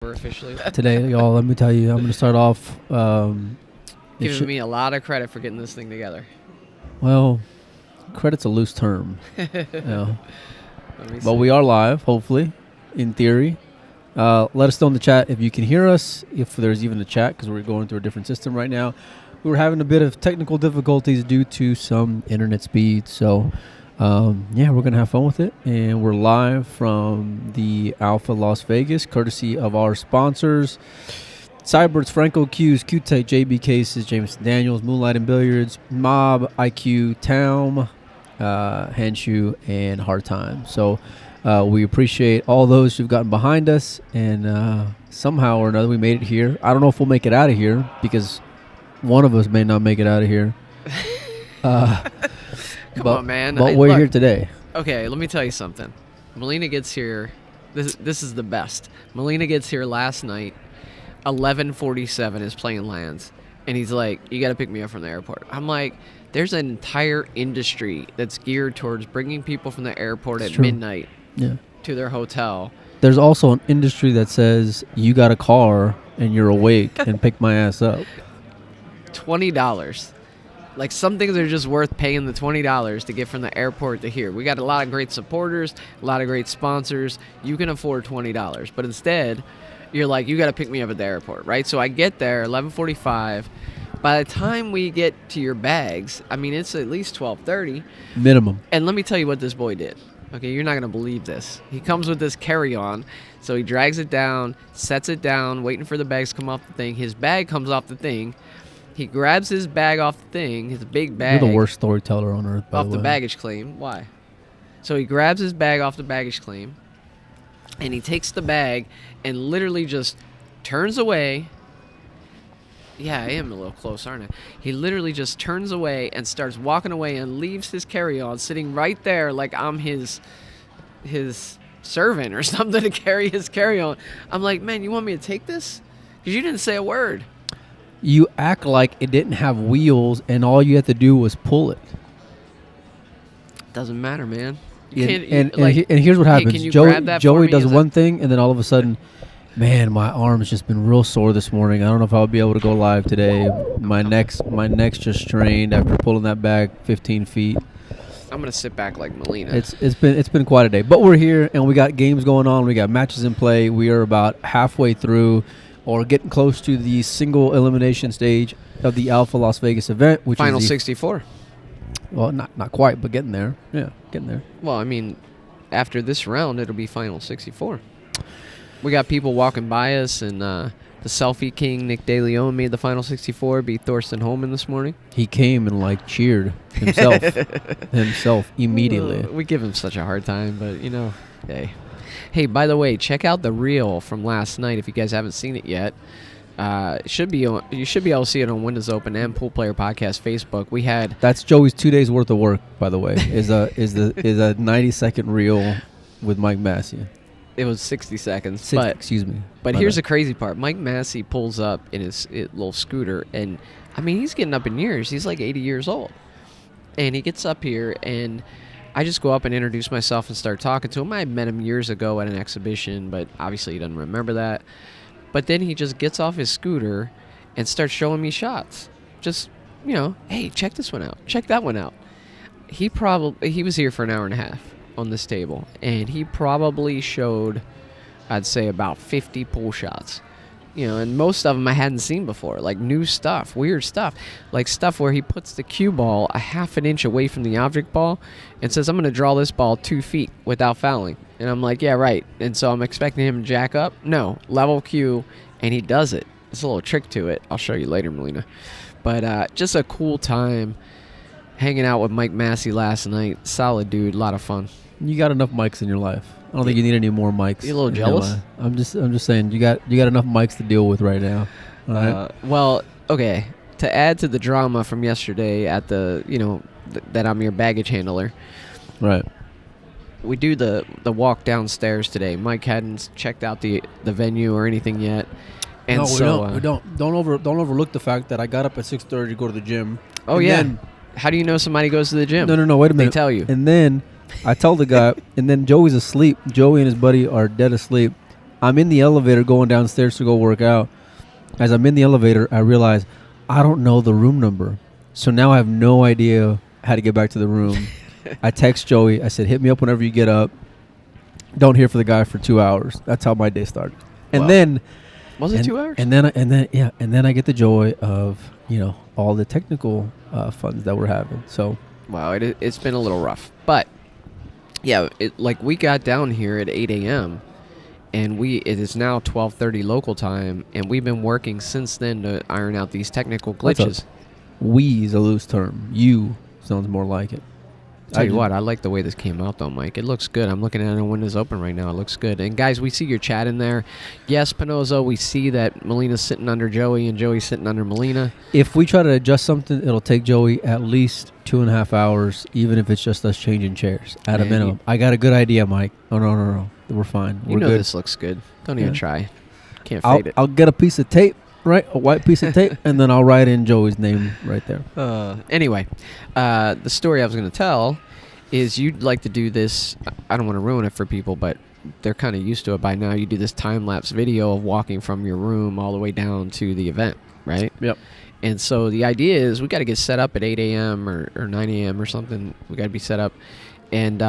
We're officially Today, y'all, let me tell you, I'm going to start off. giving me a lot of credit for getting this thing together. Well, credit's a loose term. Let me But see. we are live, hopefully, in theory. Let us know in the chat if you can hear us, if there's even a chat, because we're going through a different system right now. We were having a bit of technical difficulties due to some internet speed. So, we're going to have fun with it. And we're live from the Alpha Las Vegas, courtesy of our sponsors. Cybirds, Franco Q's, Q-Tech, JB Cases, Jameson Daniels, Moonlight and Billiards, Mob, IQ, Town, Handshoe, and Hard Time. So we appreciate all those who've gotten behind us, and somehow or another we made it here. I don't know if we'll make it out of here, because one of us may not make it out of here. Come on, man. But we're here today. Okay, let me tell you something. Molina gets here. This is the best. Molina gets here last night. 11:47 is playing lands, and he's like, "You got to pick me up from the airport." I'm like, "There's an entire industry that's geared towards bringing people from the airport at midnight to their hotel." There's also an industry that says you got a car and you're awake and pick my ass up. $20. Like, some things are just worth paying the $20 to get from the airport to here. We got a lot of great supporters, a lot of great sponsors. You can afford $20, but instead, you're like, you got to pick me up at the airport, right? So I get there, 11:45. By the time we get to your bags, I mean, it's at least 12:30. Minimum. And let me tell you what this boy did. Okay, you're not going to believe this. He comes with this carry-on, so he drags it down, sets it down, waiting for the bags to come off the thing. His bag comes off the thing. He grabs his bag off the thing, his big bag. You're the worst storyteller on earth, by off the the way. baggage claim. Why? So he grabs his bag off the baggage claim, and he takes the bag and literally just turns away. Yeah, I am a little close, aren't I? He literally just turns away and starts walking away and leaves his carry-on sitting right there like I'm his servant or something to carry his carry-on. I'm like, man, you want me to take this? Because you didn't say a word. You act like it didn't have wheels and all you had to do was pull it. Doesn't matter, man. And here's what happens. Can you grab that for Joey me? does one thing, and then all of a sudden, man, my arm's just been real sore this morning. I don't know if I'll be able to go live today. My neck's just strained after pulling that bag 15 feet. I'm gonna sit back like Molina. It's been quite a day, but we're here and we got games going on. We got matches in play. We are about halfway through, or getting close to the single elimination stage of the Alpha Las Vegas event, which Final is 64. Well, not quite, but getting there. Yeah, getting there. Well, I mean, after this round, it'll be Final 64. We got people walking by us, and the selfie king, Nick DeLeon, made the Final 64, beat Thorsten Holman this morning. He came and, cheered himself immediately. We give him such a hard time, but, hey. Hey, by the way, check out the reel from last night if you guys haven't seen it yet. You should be able to see it on Windows Open and Pool Player Podcast Facebook. We had That's Joey's 2 days worth of work, by the way. Is a 90-second reel with Mike Massey. it was 60 seconds. Excuse me. But here's the crazy part. Mike Massey pulls up in his little scooter, and I mean, he's getting up in years. He's like 80 years old. And he gets up here, and I just go up and introduce myself and start talking to him. I had met him years ago at an exhibition, but obviously he doesn't remember that. But then he just gets off his scooter and starts showing me shots. Just, hey, check this one out. Check that one out. He was here for an hour and a half on this table, and he probably showed, I'd say, about 50 pool shots. And most of them I hadn't seen before, like new stuff, weird stuff, like stuff where he puts the cue ball a half an inch away from the object ball and says, I'm going to draw this ball 2 feet without fouling. And I'm like, yeah, right. And so I'm expecting him to jack up. No, level cue, and he does it. There's a little trick to it. I'll show you later, Molina. But just a cool time hanging out with Mike Massey last night. Solid dude, a lot of fun. You got enough mics in your life. I don't think you need any more mics. You a little jealous? I'm just saying you got enough mics to deal with right now. All right? Well, okay. To add to the drama from yesterday at the, that I'm your baggage handler. Right. We do the walk downstairs today. Mike hadn't checked out the venue or anything yet. And we don't. Don't overlook the fact that I got up at 6:30 to go to the gym. Oh, and yeah. Then, how do you know somebody goes to the gym? No. Wait a minute. They tell you. And then I tell the guy, and then Joey's asleep. Joey and his buddy are dead asleep. I'm in the elevator going downstairs to go work out. As I'm in the elevator, I realize I don't know the room number. So now I have no idea how to get back to the room. I text Joey. I said, hit me up whenever you get up. Don't hear from the guy for 2 hours. That's how my day started. And then... Was it 2 hours? And then I get the joy of, all the technical funds that we're having. So... Wow, it's been a little rough. But, yeah, we got down here at 8 a.m., and it is now 12:30 local time, and we've been working since then to iron out these technical glitches. We is a loose term. You sounds more like it. Tell you what, I like the way this came out, though, Mike. It looks good. I'm looking at it, the windows open right now. It looks good. And, guys, we see your chat in there. Yes, Pinozo, we see that Molina's sitting under Joey and Joey's sitting under Molina. If we try to adjust something, it'll take Joey at least 2.5 hours, even if it's just us changing chairs at a minimum. I got a good idea, Mike. Oh, no. We're fine. We're good. This looks good. Don't even try. Can't fade it. I'll get a piece of tape, right? A white piece of tape, and then I'll write in Joey's name right there. Anyway, the story I was going to tell is you'd like to do this. I don't want to ruin it for people, but they're kind of used to it by now. You do this time-lapse video of walking from your room all the way down to the event, right? Yep. And so the idea is we got to get set up at 8 a.m. or 9 a.m. or something. We got to be set up. And,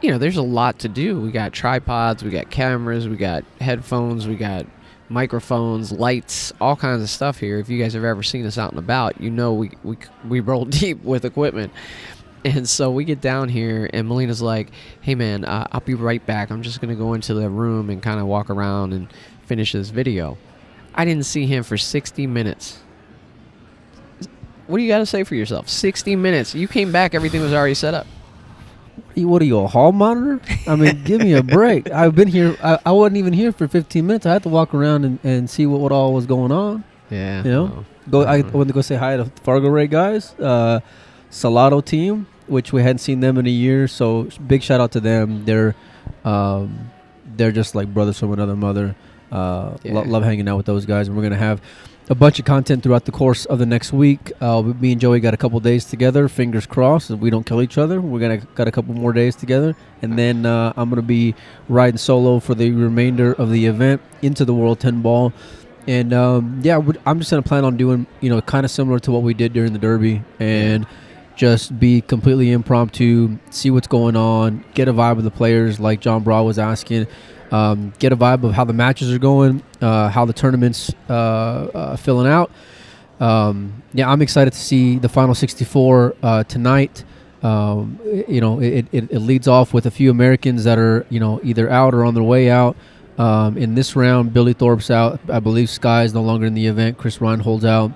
there's a lot to do. We got tripods, we got cameras, we got headphones, we got microphones, lights, all kinds of stuff here. If you guys have ever seen us out and about, we roll deep with equipment. And so we get down here, and Molina's like, hey, man, I'll be right back. I'm just going to go into the room and kind of walk around and finish this video. I didn't see him for 60 minutes. What do you got to say for yourself? 60 minutes. You came back, everything was already set up. What are you, a hall monitor? I mean, give me a break. I've been here. I wasn't even here for 15 minutes. I had to walk around and see what all was going on. Yeah. I went to go say hi to Fargo Ray guys, Salado team, which we hadn't seen them in a year. So big shout out to them. They're just like brothers from another mother. Love hanging out with those guys. And we're gonna have a bunch of content throughout the course of the next week. Me and Joey got a couple days together. Fingers crossed, if we don't kill each other. We're got a couple more days together, and then I'm gonna be riding solo for the remainder of the event into the World 10 Ball. And I'm just gonna plan on doing kind of similar to what we did during the Derby, and just be completely impromptu, see what's going on, get a vibe of the players, like John Bra was asking. Get a vibe of how the matches are going, how the tournament's filling out. I'm excited to see the final 64 tonight. It leads off with a few Americans that are either out or on their way out. In this round, Billy Thorpe's out. I believe Sky is no longer in the event. Chris Reinhold's out.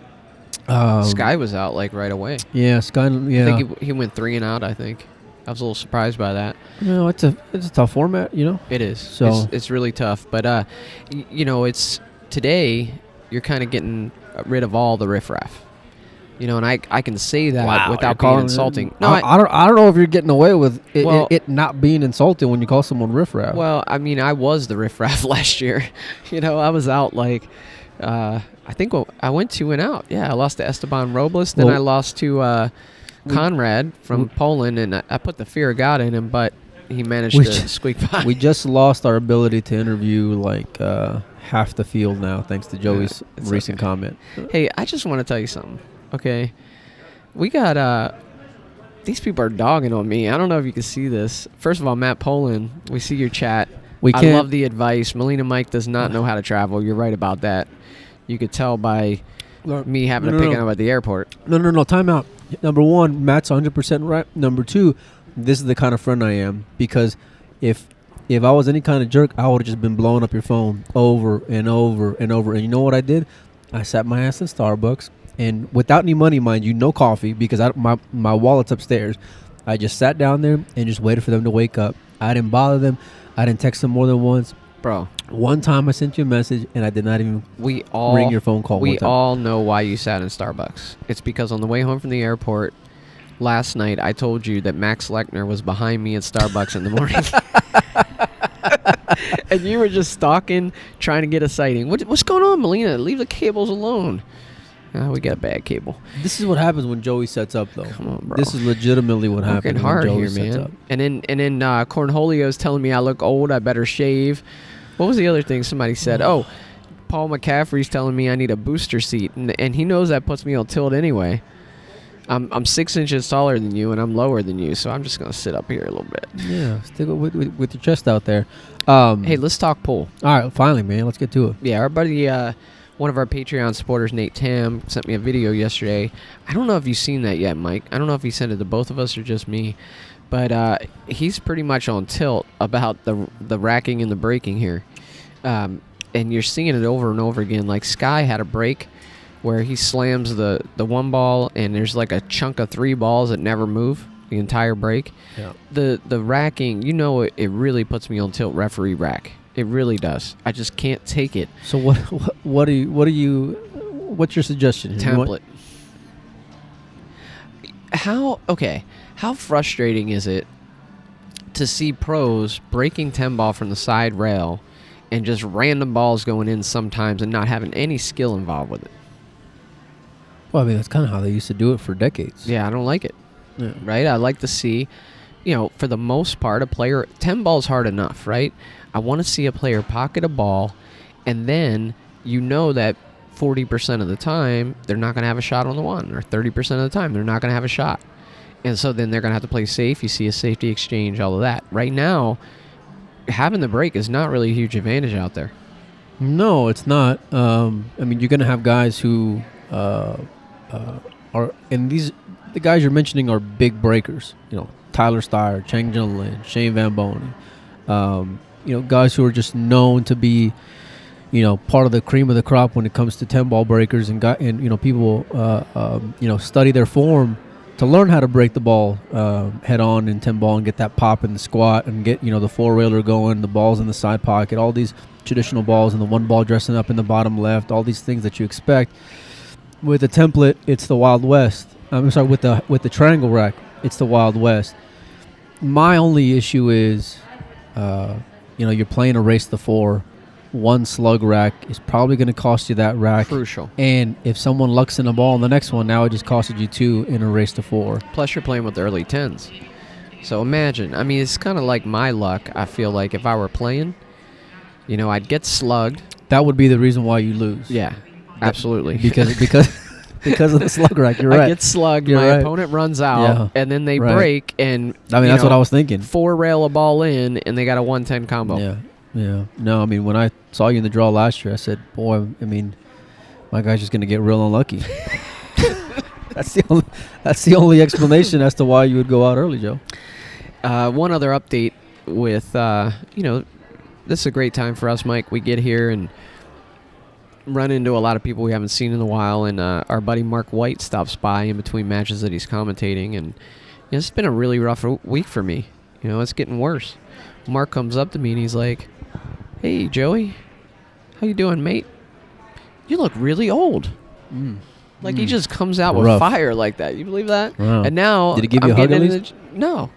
Sky was out right away. Yeah, Sky. Yeah, I think he went 3 and out. I think. I was a little surprised by that. It's a tough format, It is. So it's really tough. But it's today. You're kind of getting rid of all the riffraff. And I can say that without being insulting. No, I don't know if you're getting away with it not being insulting when you call someone riffraff. Well, I mean, I was the riffraff last year. I was out I think I went 2 and out. Yeah, I lost to Esteban Robles. Then I lost to Conrad from Poland, and I put the fear of God in him, but he managed to squeak by. We just lost our ability to interview half the field now, thanks to Joey's recent comment. Hey, I just want to tell you something, okay? We got these people are dogging on me. I don't know if you can see this. First of all, Matt Poland, we see your chat. I love the advice. Molina Mike does not know how to travel. You're right about that. You could tell by me having to pick him up at the airport. No, time out. Number one, Matt's 100% right. Number two, this is the kind of friend I am, because if I was any kind of jerk, I would have just been blowing up your phone over and over and over. And you know what I did? I sat my ass in Starbucks, and without any money, mind you, no coffee, because my wallet's upstairs. I just sat down there and just waited for them to wake up. I didn't bother them. I didn't text them more than once. Bro. One time I sent you a message, and I did not even ring your phone call. We all know why you sat in Starbucks. It's because on the way home from the airport last night, I told you that Max Lechner was behind me at Starbucks in the morning. And you were just stalking, trying to get a sighting. What's going on, Molina? Leave the cables alone. We got a bad cable. This is what happens when Joey sets up, though. Come on, bro. This is legitimately what happens hard when Joey here, sets man. up. And then Cornholio's telling me I look old. I better shave. What was the other thing somebody said? Oh, Paul McCaffrey's telling me I need a booster seat, and he knows that puts me on tilt anyway. I'm 6 inches taller than you, and I'm lower than you, so I'm just going to sit up here a little bit. Yeah, stick with your chest out there. Hey, let's talk pool. All right, finally, man. Let's get to it. Yeah, our buddy, one of our Patreon supporters, Nate Tam, sent me a video yesterday. I don't know if you've seen that yet, Mike. I don't know if he sent it to both of us or just me. But he's pretty much on tilt about the racking and the braking here. And you're seeing it over and over again. Like Sky had a break where he slams the one ball, and there's like a chunk of 3 balls that never move the entire break. Yeah. The racking, it really puts me on tilt, referee rack. It really does. I just can't take it. So what's your suggestion? Template. How frustrating is it to see pros breaking 10 ball from the side rail and just random balls going in sometimes and not having any skill involved with it? Well, I mean, that's kind of how they used to do it for decades. Yeah, I don't like it. Yeah. Right? I like to see, for the most part, a player, 10 ball's hard enough, right? I want to see a player pocket a ball, and then that 40% of the time they're not going to have a shot on the one, or 30% of the time they're not going to have a shot. And so then they're going to have to play safe. You see a safety exchange, all of that. Right now, having the break is not really a huge advantage out there. No, it's not. I mean, you're going to have guys who are, and the guys you're mentioning are big breakers. Tyler Steyer, Chang Jun Lin, Shane Van Boney. Guys who are just known to be, part of the cream of the crop when it comes to 10-ball breakers, and people, study their form to learn how to break the ball head on in 10-ball and get that pop in the squat and get, the four-railer going, the balls in the side pocket, all these traditional balls, and the one ball dressing up in the bottom left, all these things that you expect. With the template, it's the Wild West. I'm sorry, with the triangle rack, it's the Wild West. My only issue is, you're playing a race to 4. One slug rack is probably going to cost you that rack. Crucial. And if someone lucks in a ball in the next one, now it just costed you 2 in a race to 4. Plus, you're playing with the early 10s. So imagine. I mean, it's kind of like my luck. I feel like if I were playing, I'd get slugged. That would be the reason why you lose. Yeah, absolutely. Because of the slug rack. You're right. I get slugged. You're my right. opponent runs out, and then they break. And that's what I was thinking. 4 rail a ball in, and they got a 110 combo. Yeah. Yeah. No, I mean, when I saw you in the draw last year, I said, boy, I mean, my guy's just going to get real unlucky. That's the only explanation as to why you would go out early, Joe. One other update with, this is a great time for us, Mike. We get here and run into a lot of people we haven't seen in a while, and our buddy Mark White stops by in between matches that he's commentating, and it's been a really rough week for me. It's getting worse. Mark comes up to me and he's like, "Hey, Joey, how you doing, mate? You look really old." He just comes out with fire like that. You believe that? Wow. And now did he give you a hug at least? No.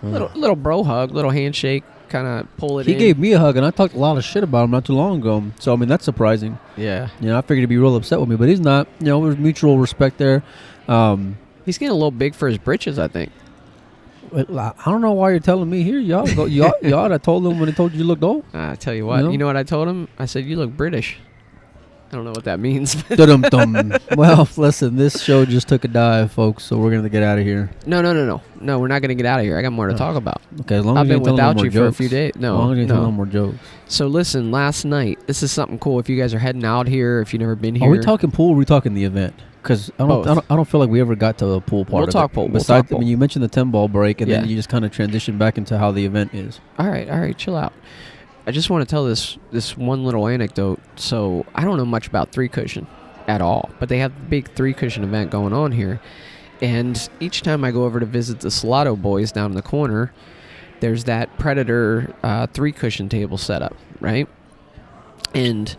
Little bro hug, little handshake, kind of pull it He in. gave me a hug, and I talked a lot of shit about him not too long ago. So, I mean, that's surprising. Yeah. I figured he'd be real upset with me, but he's not. There's mutual respect there. He's getting a little big for his britches, I think. I don't know why you're telling me here. Y'all I told him when he told you looked old. I tell you what. You know what I told him? I said, "You look British." I don't know what that means. Dum-dum. Well, listen, this show just took a dive, folks, so we're going to get out of here. No, we're not going to get out of here. I got more to talk about. Okay, as long as I've been without you for a jokes. few days. No, as long as you tell no more jokes. So listen, last night, this is something cool. If you guys are heading out here, if you've never been here. Are we talking pool or are we talking the event? Because I don't feel like we ever got to the pool part of it. We'll talk pool. Besides, I mean, you mentioned the 10-ball break, and then you just kind of transition back into how the event is. All right, chill out. I just want to tell this one little anecdote. So I don't know much about 3-cushion at all, but they have the big 3-cushion event going on here. And each time I go over to visit the Salado boys down in the corner, there's that Predator 3-cushion table set up, right? And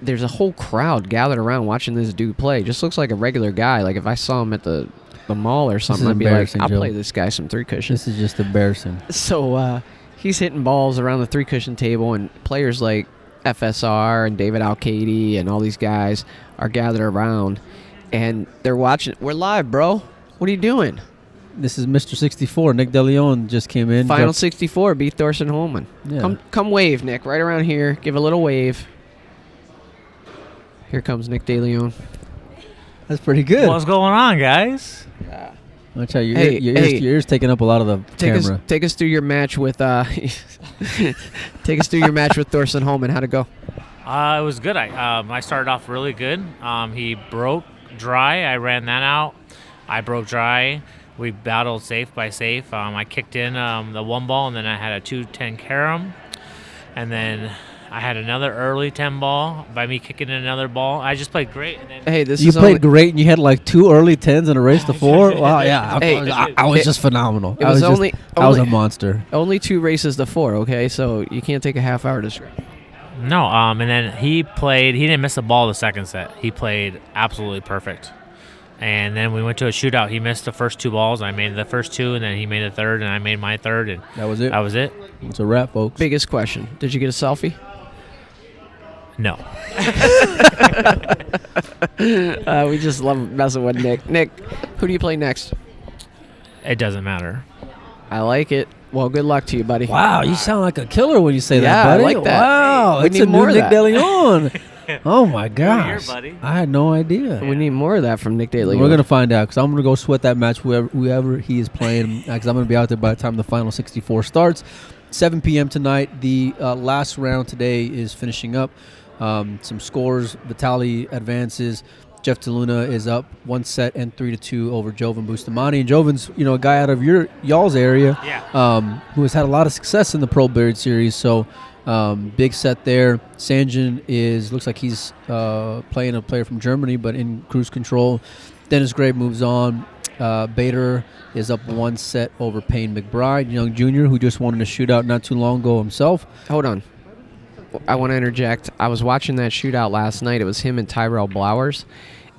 there's a whole crowd gathered around watching this dude play. Just looks like a regular guy. Like if I saw him at the mall or something, I'd be like, I'll play this guy some 3-cushion. This is just embarrassing. So he's hitting balls around the 3-cushion table, and players like FSR and David Al-Kaidi and all these guys are gathered around, and they're watching. We're live, bro. What are you doing? This is Mr. 64. Nick DeLeon just came in. Final 64 beat Thorsten Holman. Yeah. Come wave, Nick, right around here. Give a little wave. Here comes Nick DeLeon. That's pretty good. What's going on, guys? Yeah. Watch out, your Hey, ears taking up a lot of the camera. Take us through your match with take us through your match with Thorsten Holman. How'd it go? It was good. I started off really good. He broke dry. I ran that out. I broke dry. We battled safe by safe. I kicked in the one ball, and then I had a 2-10 carom. And then I had another early 10 ball by me kicking in another ball. I just played great. And then Hey, this You is played great, and you had like 2 early 10s in a race to 4. Wow, yeah. Hey, I was just phenomenal. It was I was a monster. only 2 races to 4. Okay, so you can't take a half hour to straight. No, and then he didn't miss a ball the second set. He played absolutely perfect. And then we went to a shootout. He missed the first 2 balls. I made the first 2, and then he made the third, and I made my third, and That was it. that was it. It's a wrap, folks. Biggest question: did you get a selfie? No. We just love messing with Nick. Nick, who do you play next? It doesn't matter. I like it. Well, good luck to you, buddy. Wow, you sound like a killer when you say Yeah, that, I buddy. like that. Wow, We it's need a new more of Nick that. DeLeon. Oh my here, gosh, buddy. I had no idea. We need more of that from Nick DeLeon. We're gonna find out because I'm gonna go sweat that match whoever he is playing because I'm gonna be out there by the time the final 64 starts. 7 p.m. tonight. The last round today is finishing up. Some scores. Vitali advances. Jeff DeLuna is up 1 set and 3-2 over Jovan Bustamante. And Jovan's, a guy out of y'all's area, who has had a lot of success in the Pro Billiard Series. So big set there. Sanjin looks like he's playing a player from Germany, but in cruise control. Dennis Gray moves on. Bader is up 1 set over Payne McBride, young junior, who just won in a shootout not too long ago himself. Hold on. I want to interject. I was watching that shootout last night. It was him and Tyrell Blowers,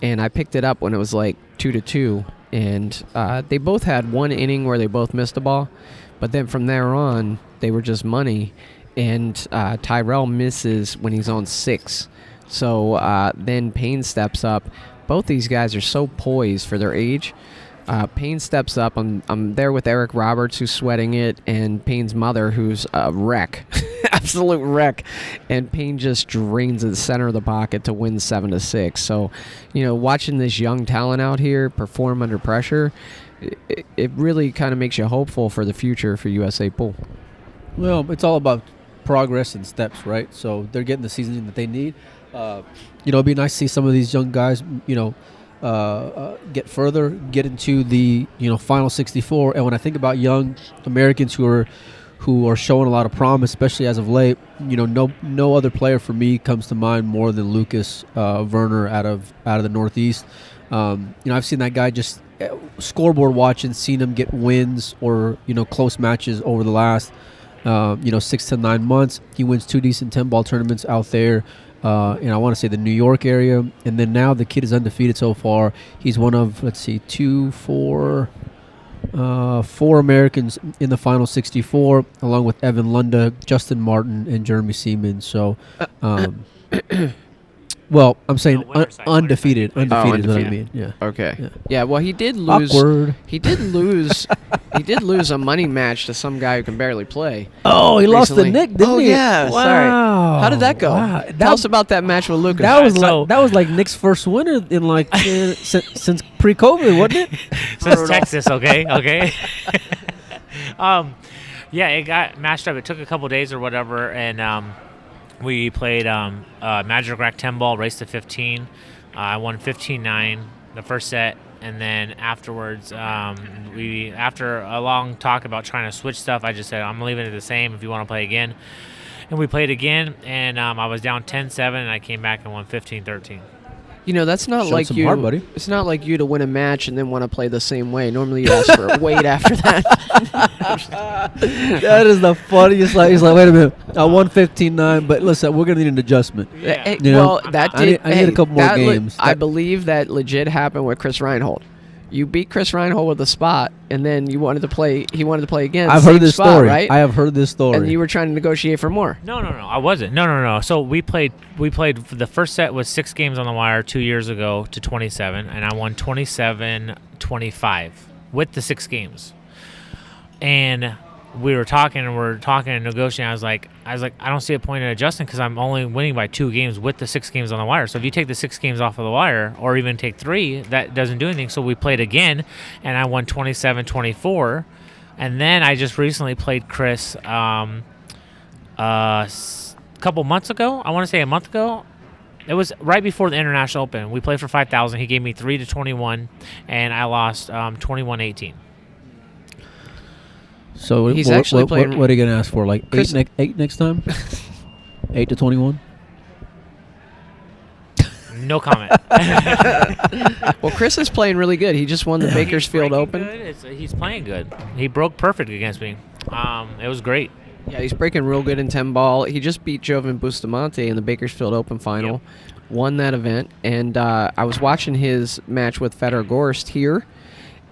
and I picked it up when it was like 2-2, and they both had 1 inning where they both missed a ball, but then from there on, they were just money, and Tyrell misses when he's on 6. So then Payne steps up. Both these guys are so poised for their age. Payne steps up. I'm there with Eric Roberts, who's sweating it, and Payne's mother, who's a wreck, absolute wreck. And Payne just drains the center of the pocket to win 7-6. So, watching this young talent out here perform under pressure, it really kind of makes you hopeful for the future for USA Pool. Well, it's all about progress and steps, right? So they're getting the seasoning that they need. It'd be nice to see some of these young guys, get further, get into the final 64. And when I think about young Americans who are showing a lot of promise, especially as of late, no other player for me comes to mind more than Lucas Werner out of the Northeast. I've seen that guy just scoreboard watching, seen him get wins or close matches over the last 6 to 9 months. He wins 2 decent 10-ball tournaments out there. And I want to say the New York area. And then now the kid is undefeated so far. He's one of, 4 Americans in the final 64, along with Evan Lunda, Justin Martin, and Jeremy Seaman. So, well, I'm saying undefeated. Undefeated is what I mean. Yeah. Okay. Yeah. Well, he did lose. Awkward. He did lose. He did lose a money match to some guy who can barely play. Oh, he lost to recently. Nick, didn't he? Yeah. Wow. Sorry. How did that go? Wow. Tell us about that match with Lucas. That was like Nick's first winner in since pre-COVID, wasn't it? Since Texas, okay. Yeah, it got matched up. It took a couple days or whatever, and we played Magic Rack 10-ball, race to 15. I won 15-9 the first set, and then afterwards, after a long talk about trying to switch stuff, I just said, I'm leaving it the same if you want to play again. And we played again, and I was down 10-7, and I came back and won 15-13. That's not Showed like some you. heart, buddy. It's not like you to win a match and then want to play the same way. Normally, you ask for a weight after that. That is the funniest. He's like, wait a minute, I won 15-9, but listen, we're gonna need an adjustment. Yeah. Hey, You know, well, that I did. need a couple more games. I believe that legit happened with Chris Reinhold. You beat Chris Reinhold with a spot, and then you wanted to play. He wanted to play again. I've same heard this spot, story. right? I have heard this story. And you were trying to negotiate for more. No, I wasn't. No. So we played. The first set was 6 games on the wire 2 years ago to 27, and I won 27-25. with the 6 games. And we were talking and negotiating. I was like, I don't see a point in adjusting because I'm only winning by 2 games with the 6 games on the wire. So if you take the 6 games off of the wire, or even take 3, that doesn't do anything. So we played again, and I won 27-24. And then I just recently played Chris a couple months ago. I want to say a month ago. It was right before the International Open. We played for 5,000. He gave me 3-21, and I lost 21-18. So He's what, actually what, playing- what are you gonna ask for? Like Chris- 8 next time? 8-21. No comment. Well, Chris is playing really good. He just won the Bakersfield Open. He's playing good. He broke perfect against me. It was great. Yeah, he's breaking real good in 10 ball. He just beat Jovan Bustamante in the Bakersfield Open final, won that event. And I was watching his match with Federer Gorst here,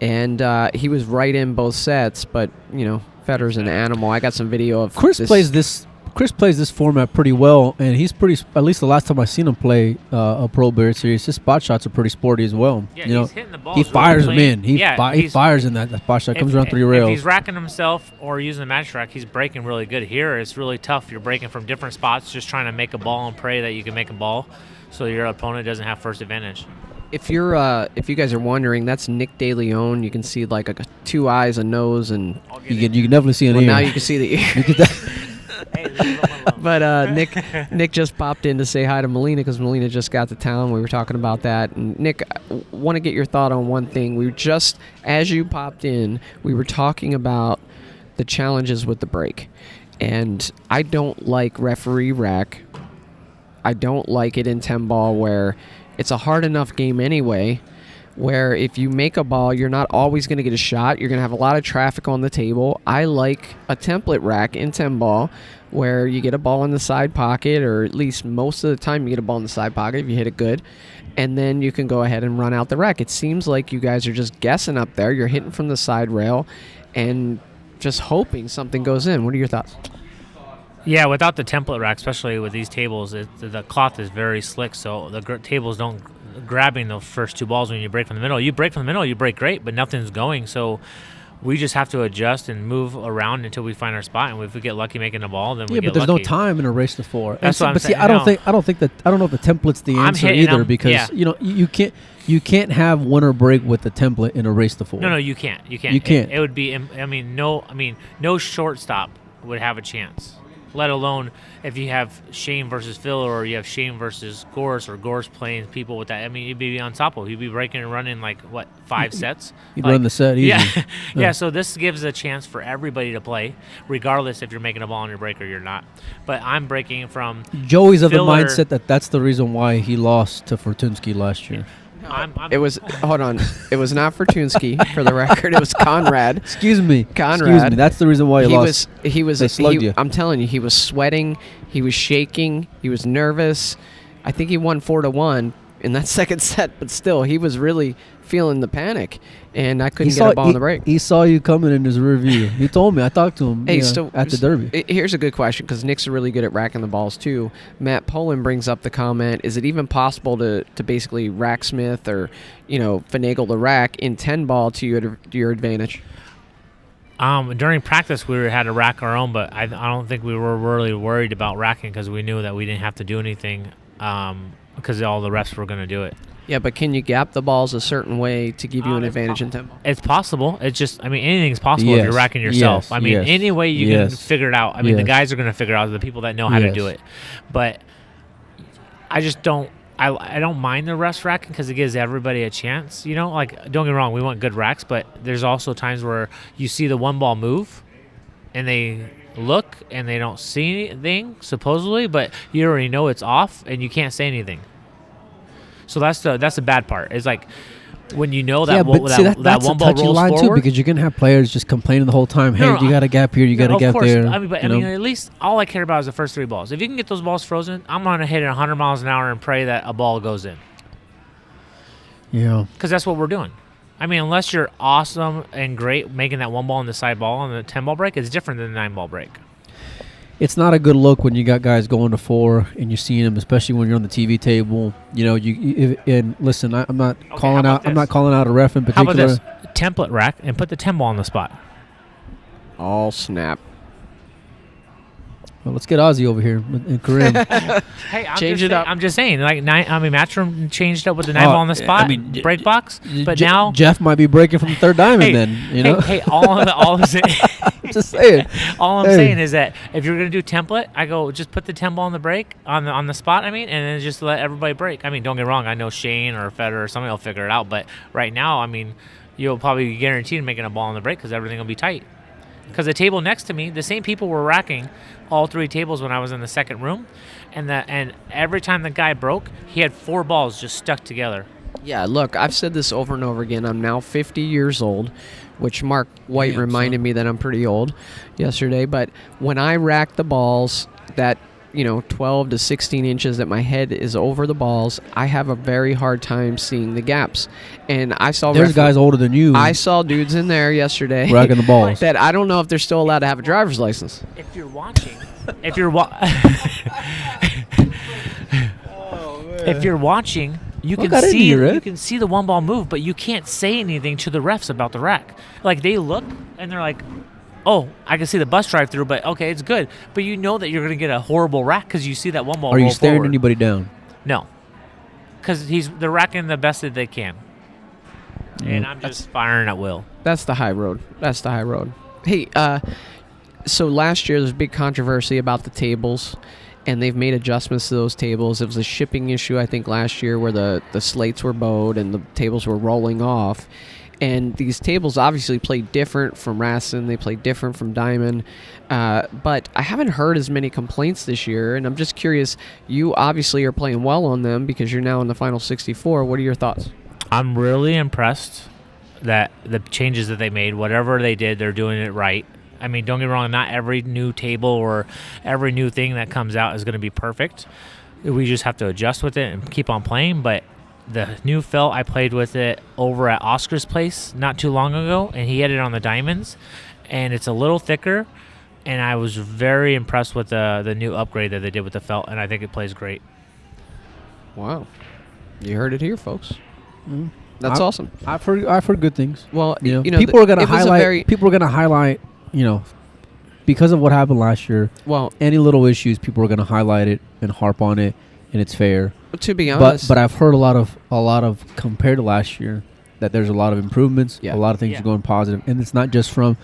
and he was right in both sets. But, you know, Federer's an animal. I got some video of Chris plays this format pretty well, and he's pretty. At least the last time I seen him play a Pro Bear Series, his spot shots are pretty sporty as well. Yeah, you know, he's hitting the ball. he fires them in. He he's- fires in that spot shot. Comes around 3 rails. If he's racking himself or using the match rack, he's breaking really good. Here, it's really tough. You're breaking from different spots, just trying to make a ball and pray that you can make a ball, so your opponent doesn't have first advantage. If you guys are wondering, that's Nick DeLeon. You can see like 2 eyes, a nose, and You can definitely see an well, ear. now you can see the ear. You can Hey, leave him alone. But Nick just popped in to say hi to Molina because Molina just got to town. We were talking about that. And Nick, I want to get your thought on one thing. We were just, as you popped in, we were talking about the challenges with the break. And I don't like referee rack. I don't like it in 10 ball where it's a hard enough game anyway, where if you make a ball, you're not always going to get a shot. You're going to have a lot of traffic on the table. I like a template rack in 10 ball where you get a ball in the side pocket, or at least most of the time you get a ball in the side pocket if you hit it good, and then you can go ahead and run out the rack. It seems like you guys are just guessing up there. You're hitting from the side rail and just hoping something goes in. What are your thoughts? Yeah, without the template rack, especially with these tables, the cloth is very slick, so the tables don't grabbing the first 2 balls when you break from the middle. You break from the middle, you break great, but nothing's going, so we just have to adjust and move around until we find our spot. And if we get lucky making a ball, then we yeah, get but there's lucky. no time in a race to 4. That's what I'm but see, saying. I don't No. think the template's the I'm answer hitting either them, because yeah. you know you can't have winner break with the template in a race to 4. No, you can't. You can't. You can't. It would be. No shortstop would have a chance. Let alone if you have Shane versus Phil, or you have Shane versus Gorse, or Gorse playing people with that. I mean, you'd be unstoppable. You'd be breaking and running like 5 sets. You'd run the set easy. Yeah, yeah. So this gives a chance for everybody to play, regardless if you're making a ball on your break or you're not. But I'm breaking from. Joey's of the filler- mindset that's the reason why he lost to Fortunsky last year. It was hold on. It was not Fortunsky, for the record. It was Conrad. Excuse me. Conrad. Excuse me. That's the reason why he lost. They slugged you. I'm telling you, he was sweating. He was shaking. He was nervous. I think he won 4-1 in that second set, but still, he was really feeling the panic, and I couldn't get a ball on the break. He saw you coming in his review. He told me. I talked to him Hey, so at the Derby. Here's a good question, because Nick's really good at racking the balls too. Matt Poland brings up the comment: is it even possible to basically racksmith or finagle the rack in 10 ball to your advantage? During practice, we had to rack our own, but I don't think we were really worried about racking because we knew that we didn't have to do anything because all the refs were going to do it. Yeah, but can you gap the balls a certain way to give you an It's advantage in 10 ball? It's possible. It's just, anything's possible if you're Yes, racking yourself. yes, Any way you can figure it out. The yes. guys are going to figure it out, the people that know how to Yes. do it. But I just don't. I don't mind the refs racking because it gives everybody a chance. Don't get me wrong, we want good racks, but there's also times where you see the 1 ball move, and they look and they don't see anything supposedly, but you already know it's off and you can't say anything. So that's the bad part. It's like when you know that Yeah, but see, that that's a 1 ball touchy rolls line forward. too, because you're gonna have players just complaining the whole time. Hey, No, you got a gap here, you got a of gap course. there. At least all I care about is the first 3 balls. If you can get those balls frozen, I'm gonna hit it 100 miles an hour and pray that a ball goes in. Yeah. Because that's what we're doing. Unless you're awesome and great making that 1 ball in the side ball on the 10 ball break, it's different than the 9 ball break. It's not a good look when you got guys going to 4 and you're seeing them, especially when you're on the TV table. And listen, I'm not calling out. I'm not calling out a ref in How about particular. this? template rack and put the 10 ball on the spot. All snap. Well, let's get Ozzy over here and Karim. Hey, Change it up. I'm just saying, like Matchroom changed up with the 9 ball on the spot, break box, but now Jeff might be breaking from the third diamond. Hey, then you know. Hey, all I'm saying, Just saying. all I'm saying is that if you're gonna do template, I go just put the 10 ball on the break on the spot. I mean, and then just let everybody break. I mean, don't get me wrong. I know Shane or Federer or somebody will figure it out, but right now, I mean, you'll probably be guaranteed making a ball on the break because everything will be tight. Because the table next to me, the same people were racking all 3 tables when I was in the second room, and every time the guy broke, he had 4 balls just stuck together. Yeah, look, I've said this over and over again. I'm now 50 years old, which Mark White reminded me that I'm pretty old yesterday. But when I rack the balls that 12 to 16 inches that my head is over the balls, I have a very hard time seeing the gaps. And I saw There's guys older than you. I saw dudes in there yesterday racking the balls. that I don't know if they're still allowed to have a driver's license. If you're watching, if you're watching, you can see the 1 ball move, but you can't say anything to the refs about the rack. Like they look and they're like, "Oh, I can see the bus drive through, but okay, it's good." But you know that you're going to get a horrible rack because you see that 1 ball. Are you roll staring forward. anybody down? No, because they're racking the best that they can, and I'm just firing at will. That's the high road. Hey, so last year there was a big controversy about the tables, and they've made adjustments to those tables. It was a shipping issue, I think, last year where the slates were bowed and the tables were rolling off. And these tables obviously play different from Raston. They play different from Diamond. But I haven't heard as many complaints this year, and I'm just curious. You obviously are playing well on them because you're now in the final 64. What are your thoughts? I'm really impressed that the changes that they made, whatever they did, they're doing it right. I mean, don't get me wrong, not every new table or every new thing that comes out is going to be perfect. We just have to adjust with it and keep on playing, but the new felt, I played with it over at Oscar's place not too long ago, and he had it on the diamonds, and it's a little thicker, and I was very impressed with the new upgrade that they did with the felt, and I think it plays great. Wow. You heard it here, folks. Mm. That's awesome. I've heard good things. Well, people are going to highlight. People are going to highlight. Because of what happened last year. Well, any little issues, people are going to highlight it and harp on it, and it's fair. To be honest, but I've heard a lot of compared to last year that there's a lot of improvements. Yeah. A lot of things are going positive, and it's not just from,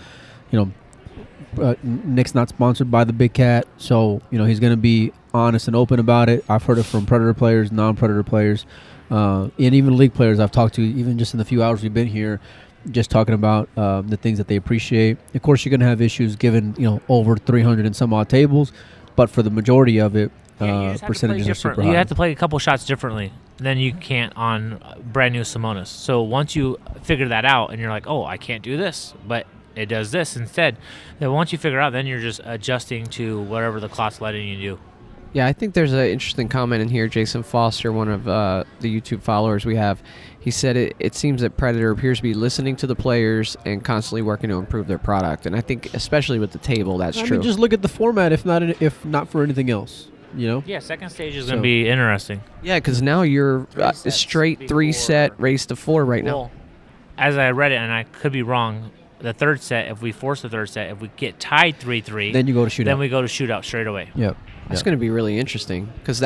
Nick's not sponsored by the Big Cat, so he's going to be honest and open about it. I've heard it from Predator players, non-Predator players, and even league players I've talked to, even just in the few hours we've been here, just talking about the things that they appreciate. Of course, you're going to have issues given over 300 and some odd tables, but for the majority of it, percentages are super high. You have to play a couple shots differently than you can't on brand new Simonis. So once you figure that out and you're like, oh, I can't do this, but it does this instead, then once you figure out, then you're just adjusting to whatever the clock's letting you do. Yeah, I think there's an interesting comment in here. Jason Foster, one of the YouTube followers we have, he said it seems that Predator appears to be listening to the players and constantly working to improve their product. And I think especially with the table, that's true. I mean, just look at the format, if not for anything else. Yeah, second stage is going to be interesting. Yeah, because now you're a straight 3-set race to 4 right now. As I read it, and I could be wrong, the third set, if we force the third set, if we get tied 3-3, then you go to shootout. Then we go to shootout straight away. Yep. That's going to be really interesting because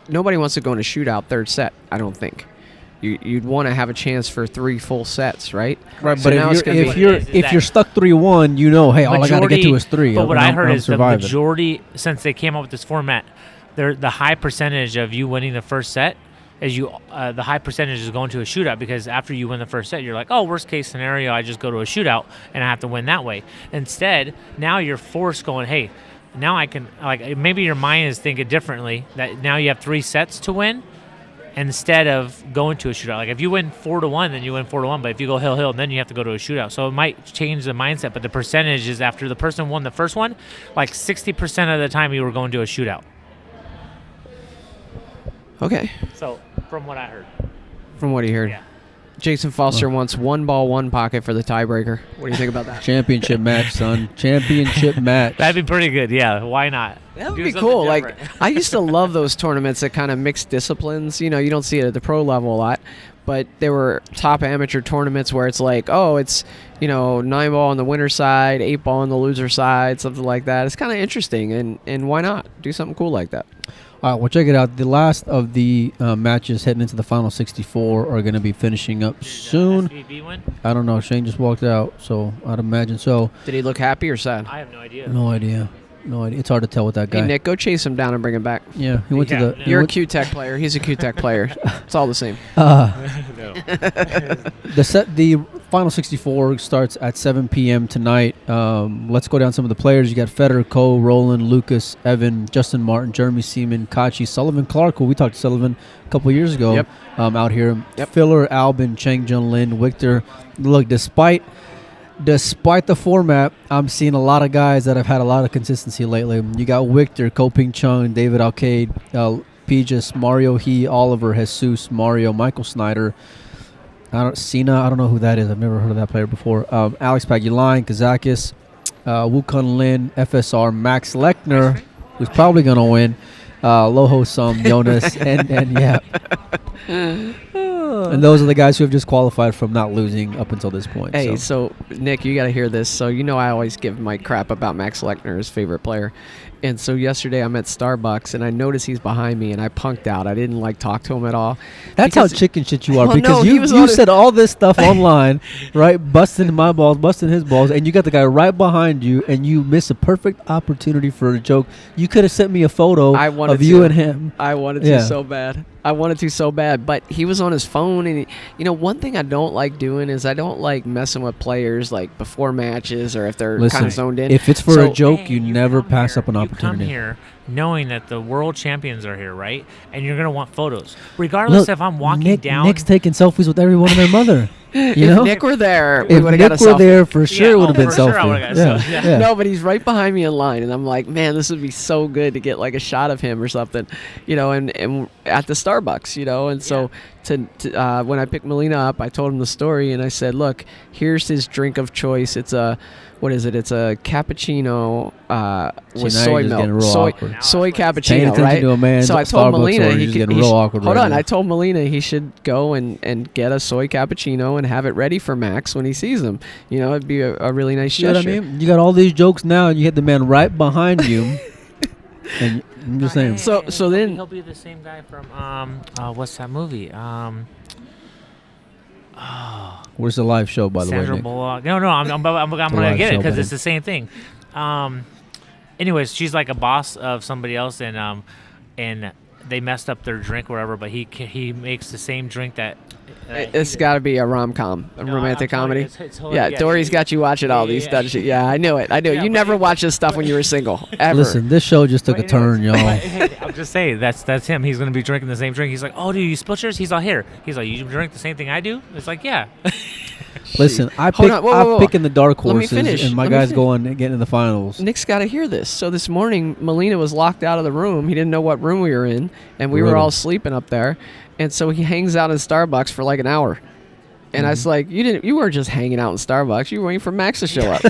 nobody wants to go in a shootout third set, I don't think. You'd want to have a chance for 3 full sets, right? Right, so but if you're stuck 3-1, hey, all I got to get to is 3. But what I heard is the majority, since they came up with this format, the high percentage of you winning the first set is the high percentage is going to a shootout, because after you win the first set, you're like, oh, worst case scenario, I just go to a shootout and I have to win that way. Instead, now you're forced going, hey, now I can, maybe your mind is thinking differently, that now you have 3 sets to win instead of going to a shootout. Like if you win 4-1, then you win 4-1, but if you go hill, then you have to go to a shootout. So it might change the mindset, but the percentage is after the person won the first one, 60% of the time you were going to a shootout. Okay. So from what I heard. From what you heard. Yeah. Jason Foster wants 1 ball, 1 pocket for the tiebreaker. What do you think about that? Championship match, son. Championship match. That'd be pretty good. Yeah, why not? That would Do be something cool. different. Like, I used to love those tournaments that kind of mix disciplines. You know, you don't see it at the pro level a lot, but there were top amateur tournaments where it's like, oh, it's, 9 ball on the winner side, 8 ball on the loser side, something like that. It's kind of interesting, and why not do something cool like that? All right, well, check it out. The last of the matches heading into the final 64 are going to be finishing up soon. SVB win? I don't know. Shane just walked out, so I'd imagine so. Did he look happy or sad? I have no idea. No idea. It's hard to tell with that guy. Hey, Nick, go chase him down and bring him back. Yeah, he went to the. You're a Q-Tech player. He's a Q-Tech player. It's all the same. No. The final 64 starts at 7 p.m. tonight. Let's go down some of the players. You got Federer, Ko, Roland, Lucas, Evan, Justin Martin, Jeremy Seaman, Kachi, Sullivan, Clark, who we talked to Sullivan a couple of years ago. Yep. Out here. Yep. Filler, Albin, Cheng Jun Lin, Victor. Look, despite the format, I'm seeing a lot of guys that have had a lot of consistency lately. You got Victor, Ko Ping Chung, David Alcade, Pijas, Mario He, Oliver, Jesus, Mario, Michael Snyder, Cena, I don't know who that is. I've never heard of that player before. Alex Pagulain, Kazakis, Wukun Lin, FSR, Max Lechner, who's probably going to win, Loho Sum, Jonas, and yeah. And those are the guys who have just qualified from not losing up until this point. Hey, so Nick, you got to hear this. So I always give Mike crap about Max Lechner, his favorite player. And so yesterday I'm at Starbucks, and I noticed he's behind me, and I punked out. I didn't, talk to him at all. That's how chicken shit you are, Well, because no, you said all this stuff online, right? Busting my balls, busting his balls, and you got the guy right behind you, and you miss a perfect opportunity for a joke. You could have sent me a photo of you and him. I wanted to so bad. But he was on his phone, and one thing I don't like doing is I don't like messing with players before matches or if they're kind of zoned in. If it's for a joke, Hey, you never pass up an You opportunity. come here knowing that the world champions are here, right? And you're gonna want photos, regardless Look, if I'm walking down. Nick's taking selfies with everyone and their mother. If Nick were there, we If would have got a Nick were selfie. there, for sure, it would have been for sure I selfie. would've got a selfie, yeah. No, but he's right behind me in line, and I'm like, man, this would be so good to get a shot of him or something, and at the Starbucks, and so when I picked Molina up, I told him the story, and I said, look, here's his drink of choice. It's a It's a cappuccino with soy milk, soy Paying cappuccino, attention right? to a man. So I told Molina he's getting real awkward. Hold right on, now. I told Molina he should go and get a soy cappuccino and have it ready for Max when he sees him. It'd be a really nice You know gesture. what I mean? You got all these jokes now, and you had the man right behind you. And I'm just saying. So then he'll be the same guy from what's that movie? Where's the live show, by the way, Sandra Nick? Bullock. No, I'm gonna live get it show, because buddy. it's the same thing. Anyways, she's like a boss of somebody else, and they messed up their drink or whatever. But he makes the same drink that. it's got to be a rom-com, a romantic I'm telling you, comedy. it's Yeah, Dory's got you watching all these, doesn't she? Yeah, I knew it. Yeah, You but never watched this stuff when you were single, ever. Listen, this show just took a turn, y'all. I'm just saying that's him. He's gonna be drinking the same drink. He's like, oh, do you split yours? He's all here. He's like, you drink the same thing I do? It's like, yeah. Listen, I'm picking the dark Let me horses, finish. and my Let me guys finish. going and getting in the finals. Nick's got to hear this. So this morning, Molina was locked out of the room. He didn't know what room we were in, and we were Really? all sleeping up there. And so he hangs out in Starbucks for an hour. And I was like, you weren't just hanging out in Starbucks. You were waiting for Max to show up.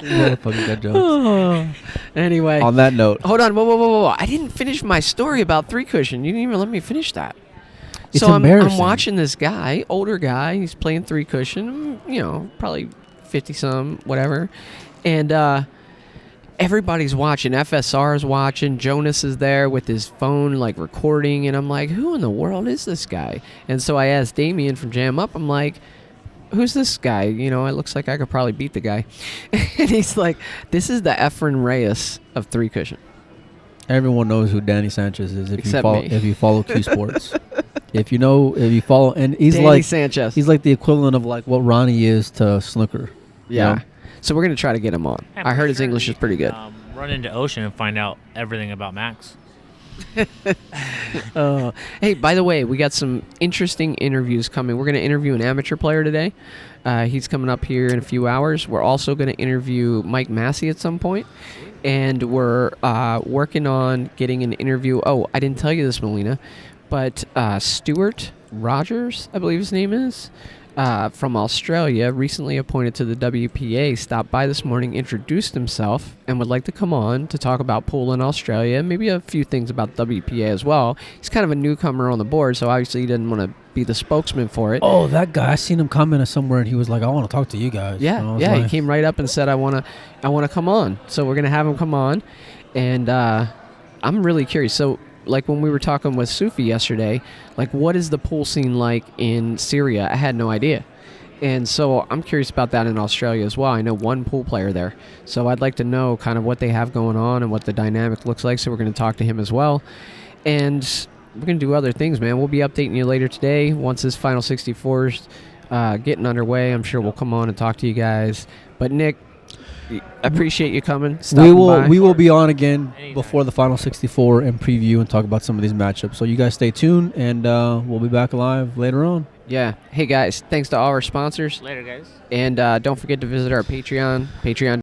Motherfucking got jokes. Anyway. On that note, Hold on. Whoa. I didn't finish my story about three cushion. You didn't even let me finish that. It's So I'm embarrassing. watching this guy, older guy. He's playing three cushion, probably 50-some, whatever. And everybody's watching. FSR is watching. Jonas is there with his phone, recording. And I'm like, who in the world is this guy? And so I asked Damien from Jam Up. I'm like, who's this guy? It looks like I could probably beat the guy. And he's like, this is the Efren Reyes of three cushion. everyone knows who Danny Sanchez is Except me. if you follow Q Sports. if you follow, and he's Danny like Sanchez. he's like the equivalent of what Ronnie is to snooker. Yeah. You know? So we're going to try to get him on. I'm I heard pretty his sure English we is pretty can, good. Run into Ocean and find out everything about Max. Hey, by the way, we got some interesting interviews coming. We're going to interview an amateur player today. He's coming up here in a few hours. We're also going to interview Mike Massey at some point. And we're working on getting an interview. Oh, I didn't tell you this, Molina. But Stuart Rogers, I believe his name is, from Australia, recently appointed to the WPA, stopped by this morning, introduced himself, and would like to come on to talk about pool in Australia, maybe a few things about WPA as well. He's kind of a newcomer on the board, so obviously he didn't want to be the spokesman for it. Oh, that guy! I seen him comment somewhere, and he was like, "I want to talk to you guys." Yeah, yeah. He came right up and said, "I want to come on." So we're gonna have him come on, and I'm really curious. So, like when we were talking with Sufi yesterday, like what is the pool scene like in Syria? I had no idea. And so I'm curious about that in Australia as well. I know one pool player there. So I'd like to know kind of what they have going on and what the dynamic looks like. So we're going to talk to him as well. And we're going to do other things, man. We'll be updating you later today once this Final 64's getting underway. I'm sure we'll come on and talk to you guys. But Nick, I appreciate you coming. We will be on again before the Final 64 and preview and talk about some of these matchups. So you guys stay tuned, and we'll be back live later on. Yeah. Hey, guys, thanks to all our sponsors. Later, guys. And don't forget to visit our Patreon,